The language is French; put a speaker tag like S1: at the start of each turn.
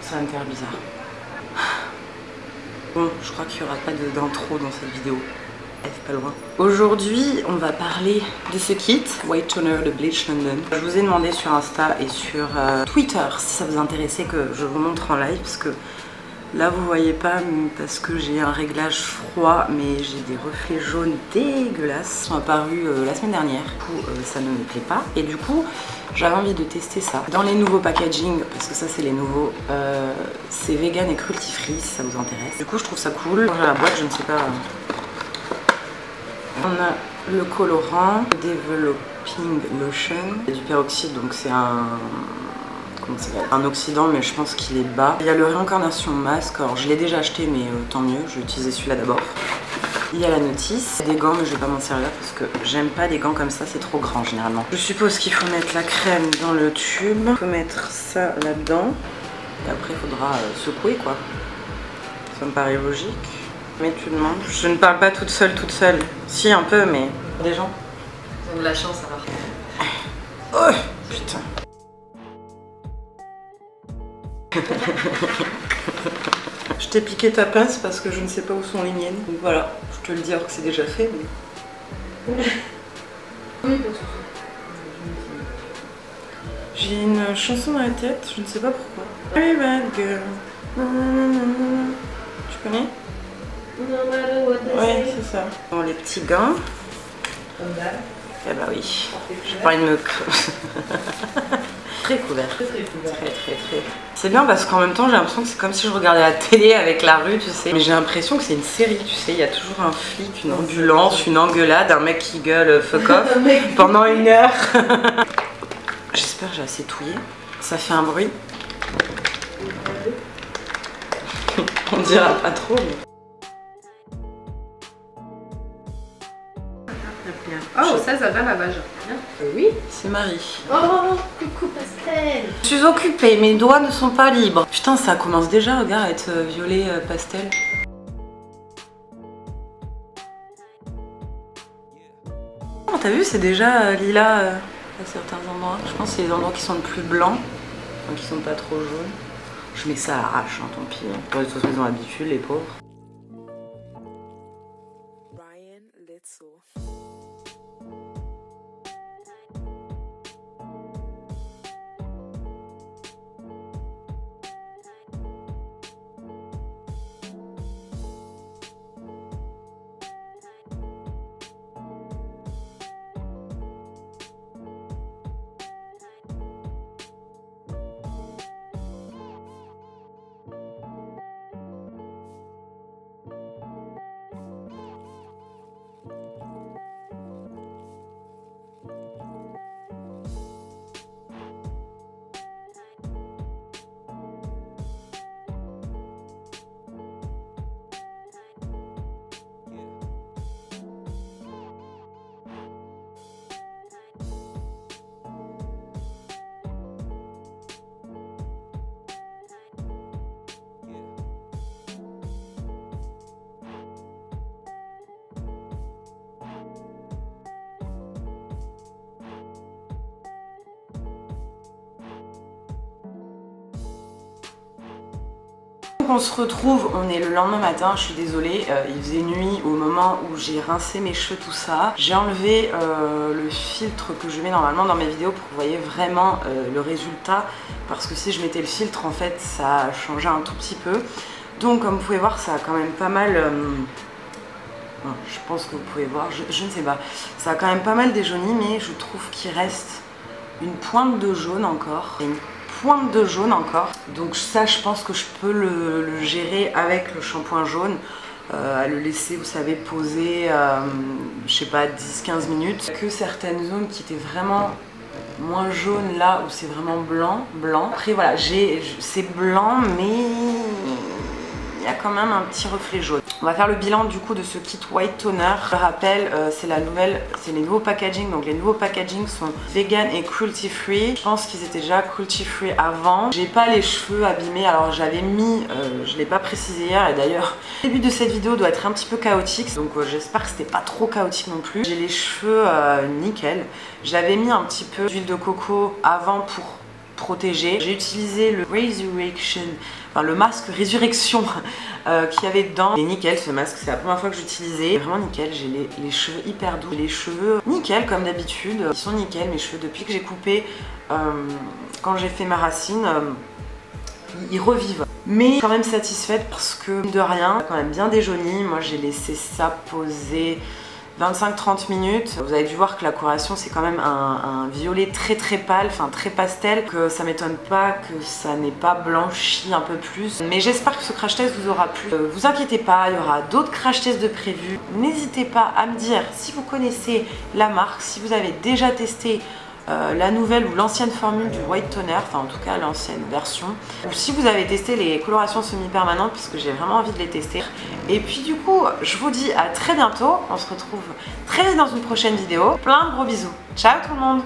S1: Ça va me faire bizarre. Bon, je crois qu'il n'y aura pas d'intro dans cette vidéo. Pas loin. Aujourd'hui, on va parler de ce kit White Toner de Bleach London. Je vous ai demandé sur Insta et sur Twitter si ça vous intéressait que je vous montre en live, parce que là vous voyez pas parce que j'ai un réglage froid, mais j'ai des reflets jaunes dégueulasses qui sont apparus la semaine dernière. Du coup, ça ne me plaît pas. Et du coup, j'avais envie de tester ça. Dans les nouveaux packaging, parce que ça c'est les nouveaux, c'est vegan et cruelty free si ça vous intéresse. Du coup, je trouve ça cool. Dans la boîte, je ne sais pas. On a le colorant Developing Lotion, c'est du peroxyde, donc c'est un oxydant, mais je pense qu'il est bas. Il y a le réincarnation masque, alors je l'ai déjà acheté, mais tant mieux, je vais utiliser celui-là d'abord. Il y a la notice, des gants, mais je vais pas m'en servir parce que j'aime pas des gants comme ça, c'est trop grand généralement. Je suppose qu'il faut mettre la crème dans le tube, il faut mettre ça là-dedans, et après il faudra secouer quoi. Ça me paraît logique. Mais tu demandes. Je ne parle pas toute seule. Si, un peu, mais des gens.
S2: Ils ont de la chance alors.
S1: Oh putain. Je t'ai piqué ta pince parce que je ne sais pas où sont les miennes. Donc voilà, je te le dis alors que c'est déjà fait. Mais...
S2: Oui, parce que...
S1: J'ai une chanson dans la tête, je ne sais pas pourquoi. Hey bad girl. Tu connais? Ouais, c'est ça. Bon, les petits gants.
S2: Comme d'hab.
S1: Eh bah oui. J'ai pas envie de me... Très couvert.
S2: Très couvert.
S1: Très. C'est bien parce qu'en même temps, j'ai l'impression que c'est comme si je regardais la télé avec la rue, tu sais. Mais j'ai l'impression que c'est une série, tu sais. Il y a toujours un flic, une ambulance, une engueulade, un mec qui gueule fuck off pendant 1 heure. J'espère que j'ai assez touillé. Ça fait un bruit. On dira pas trop, mais...
S2: Oh, ça va lavage.
S1: Oui, c'est Marie.
S2: Oh, coucou pastel.
S1: Je suis occupée, mes doigts ne sont pas libres. Putain, ça commence déjà, regarde, à être violet pastel. Oh, t'as vu, c'est déjà lilas à certains endroits. Je pense que c'est les endroits qui sont le plus blancs, donc qui sont pas trop jaunes. Je mets ça à l'arrache, hein, tant pis. Pour les choses, ils ont l'habitude, les pauvres. On se retrouve, on est le lendemain matin, je suis désolée, il faisait nuit au moment où j'ai rincé mes cheveux, tout ça. J'ai enlevé le filtre que je mets normalement dans mes vidéos pour que vous voyez vraiment le résultat, parce que si je mettais le filtre, en fait, ça a changé un tout petit peu. Donc comme vous pouvez voir, ça a quand même pas mal... je pense que vous pouvez voir, je ne sais pas. Ça a quand même pas mal déjauni, mais je trouve qu'il reste une pointe de jaune encore. Et une pointe de jaune encore, donc ça je pense que je peux le gérer avec le shampoing jaune, à le laisser, vous savez, poser je sais pas, 10-15 minutes. Que certaines zones qui étaient vraiment moins jaunes, là où c'est vraiment blanc. Après voilà, c'est blanc, mais il y a quand même un petit reflet jaune. On va faire le bilan du coup de ce kit White Toner. Je rappelle, c'est les nouveaux packaging. Donc les nouveaux packaging sont vegan et cruelty free. Je pense qu'ils étaient déjà cruelty free avant. J'ai pas les cheveux abîmés, alors j'avais mis, je l'ai pas précisé hier, et d'ailleurs le début de cette vidéo doit être un petit peu chaotique, donc j'espère que c'était pas trop chaotique non plus. J'ai les cheveux nickel. J'avais mis un petit peu d'huile de coco avant pour protéger. J'ai utilisé le Resurrection, enfin le masque Résurrection qu'il y avait dedans. Il est nickel ce masque, c'est la première fois que j'utilisais. Vraiment nickel, j'ai les cheveux hyper doux. Les cheveux nickel comme d'habitude. Ils sont nickel mes cheveux depuis que j'ai coupé quand j'ai fait ma racine. Ils revivent. Mais quand même satisfaite parce que de rien, quand même bien déjauni. Moi j'ai laissé ça poser 25-30 minutes. Vous avez dû voir que la coloration c'est quand même un violet très pâle, enfin très pastel, que ça m'étonne pas que ça n'ait pas blanchi un peu plus. Mais j'espère que ce crash test vous aura plu. Vous inquiétez pas, il y aura d'autres crash tests de prévus. N'hésitez pas à me dire si vous connaissez la marque, si vous avez déjà testé la nouvelle ou l'ancienne formule du white toner, enfin en tout cas l'ancienne version, ou si vous avez testé les colorations semi-permanentes parce que j'ai vraiment envie de les tester. Et puis du coup je vous dis à très bientôt, on se retrouve très vite dans une prochaine vidéo. Plein de gros bisous, ciao tout le monde.